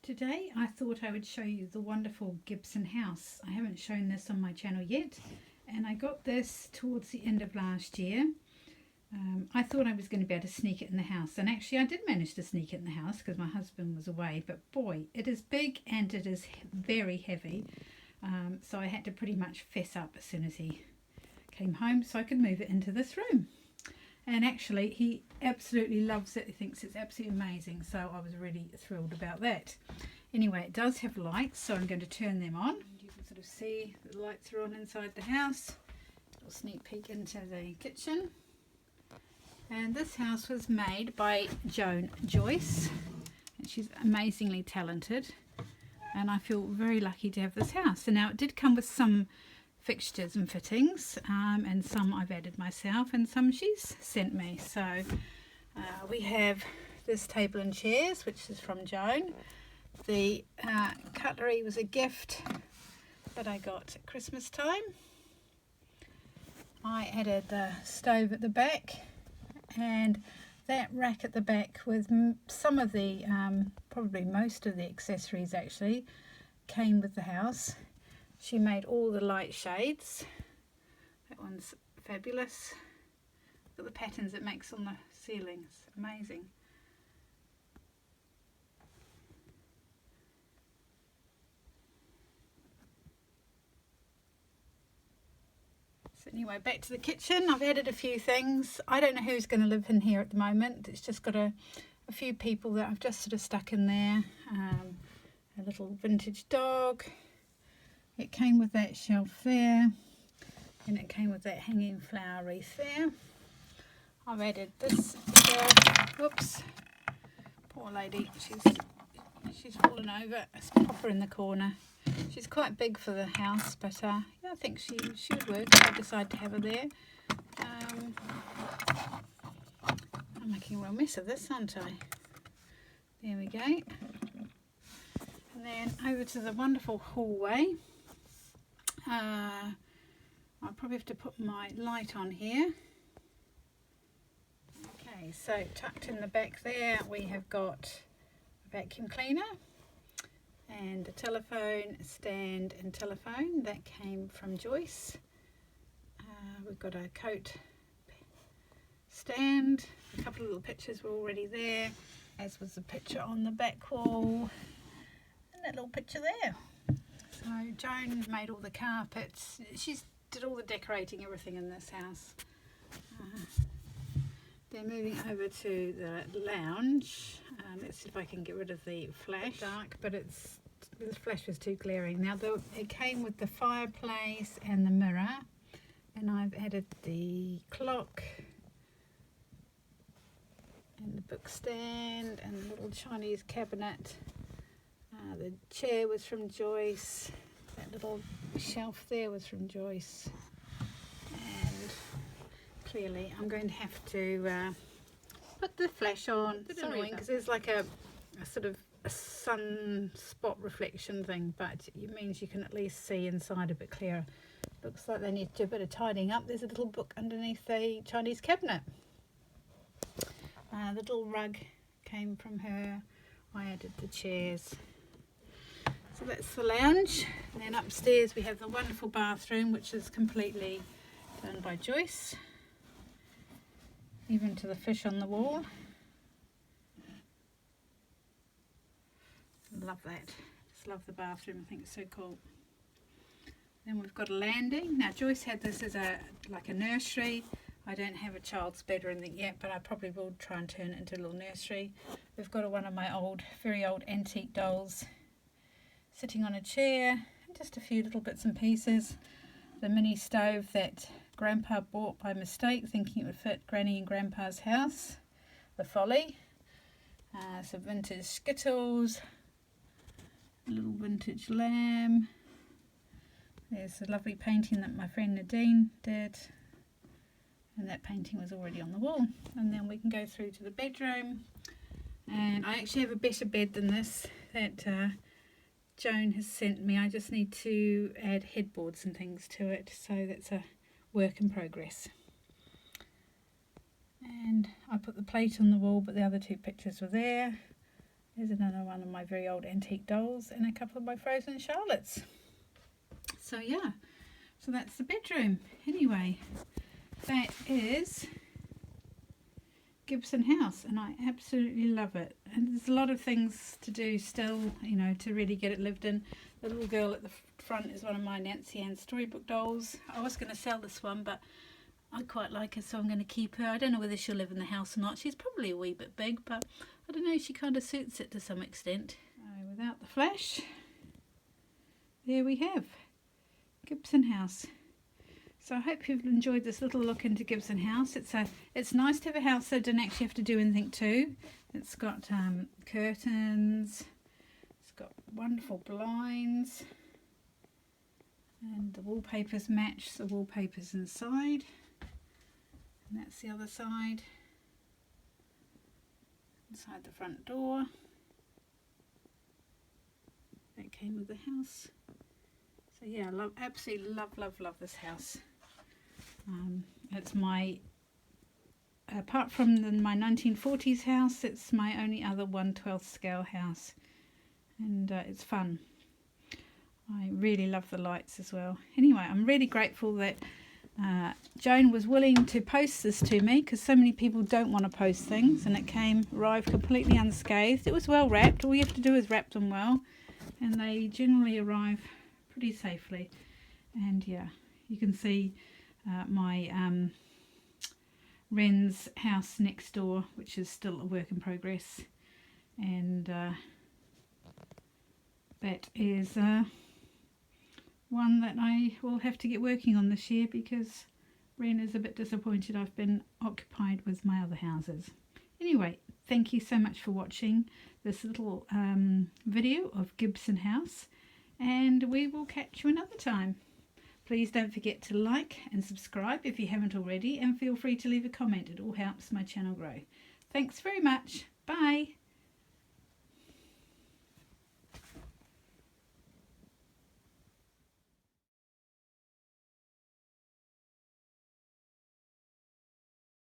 Today I thought I would show you the wonderful Gibson house. I haven't shown this on my channel yet, and I got this towards the end of last year. I thought I was going to be able to sneak it in the house, and actually I did manage to sneak it in the house because my husband was away, but boy, it is big and it is very heavy, so I had to pretty much fess up as soon as he came home so I could move it into this room. And actually he absolutely loves it. He thinks it's absolutely amazing, so I was really thrilled about that. Anyway, it does have lights, so I'm going to turn them on. You can sort of see the lights are on inside the house. A little sneak peek into the kitchen. And this house was made by Joan Joyce, and she's amazingly talented, and I feel very lucky to have this house. And now it did come with some fixtures and fittings, and some I've added myself and some she's sent me. So we have this table and chairs, which is from Joan. The cutlery was a gift that I got at Christmas time. I added the stove at the back, and that rack at the back with some of the probably most of the accessories actually came with the house. She made all the light shades. That one's fabulous. Look at the patterns it makes on the ceilings. Amazing. So anyway, back to the kitchen. I've added a few things. I don't know who's going to live in here at the moment. It's just got a few people that I've just sort of stuck in there. A little vintage dog. It came with that shelf there, and it came with that hanging flower wreath there. I've added this shelf. Whoops, poor lady, she's fallen over. Let's pop her in the corner. She's quite big for the house, but yeah, I think she would work if I decide to have her there. I'm making a real mess of this, aren't I? There we go. And then over to the wonderful hallway. I'll probably have to put my light on here. Okay, so tucked in the back there we have got a vacuum cleaner and a telephone stand and telephone that came from Joyce. We've got a coat stand, a couple of little pictures were already there, as was the picture on the back wall and that little picture there. So Joan made all the carpets. She's did all the decorating, everything in this house. Then moving over to the lounge. Let's see if I can get rid of the flash. Dark, but the flash was too glaring. Now it came with the fireplace and the mirror, and I've added the clock and the book stand and the little Chinese cabinet. The chair was from Joyce. That little shelf there was from Joyce. And clearly I'm going to have to put the flash on. It's annoying because there's like a sort of a sun spot reflection thing, but it means you can at least see inside a bit clearer. Looks like they need to do a bit of tidying up. There's a little book underneath the Chinese cabinet. The little rug came from her. I added the chairs. So that's the lounge. And then upstairs we have the wonderful bathroom, which is completely done by Joyce. Even to the fish on the wall. Love that. Just love the bathroom. I think it's so cool. Then we've got a landing. Now Joyce had this as like a nursery. I don't have a child's bed or anything yet, but I probably will try and turn it into a little nursery. We've got one of my very old antique dolls sitting on a chair, and just a few little bits and pieces. The mini stove that Grandpa bought by mistake, thinking it would fit Granny and Grandpa's house. The Folly. Some vintage Skittles. A little vintage lamb. There's a lovely painting that my friend Nadine did. And that painting was already on the wall. And then we can go through to the bedroom. And I actually have a better bed than this that Joan has sent me. I just need to add headboards and things to it, so that's a work in progress. And I put the plate on the wall, but the other two pictures were there. There's another one of my very old antique dolls and a couple of my frozen Charlottes. So yeah, so that's the bedroom. Anyway, that is Gibson house, and I absolutely love it. And there's a lot of things to do still, you know, to really get it lived in. The little girl at the front is one of my Nancy Ann storybook dolls. I was going to sell this one, but I quite like her, so I'm going to keep her. I don't know whether she'll live in the house or not. She's probably a wee bit big, but I don't know, she kind of suits it to some extent. Without the flash, there we have Gibson house. So I hope you've enjoyed this little look into Gibson house. It's nice to have a house that don't actually have to do anything to. It's got curtains, it's got wonderful blinds, and the wallpapers match the wallpapers inside. And that's the other side, inside the front door. That came with the house. So yeah, absolutely love this house. It's my, apart from my 1940s house, it's my only other 1/12 scale house, and it's fun. I really love the lights as well. Anyway, I'm really grateful that Joan was willing to post this to me, because so many people don't want to post things, and it arrived completely unscathed. It was well wrapped. All you have to do is wrap them well, and they generally arrive pretty safely. And yeah, you can see my Wren's house next door, which is still a work in progress, and that is one that I will have to get working on this year, because Wren is a bit disappointed I've been occupied with my other houses. Anyway, thank you so much for watching this little video of Gibson house, and we will catch you another time. Please don't forget to like and subscribe if you haven't already, and feel free to leave a comment. It all helps my channel grow. Thanks very much. Bye.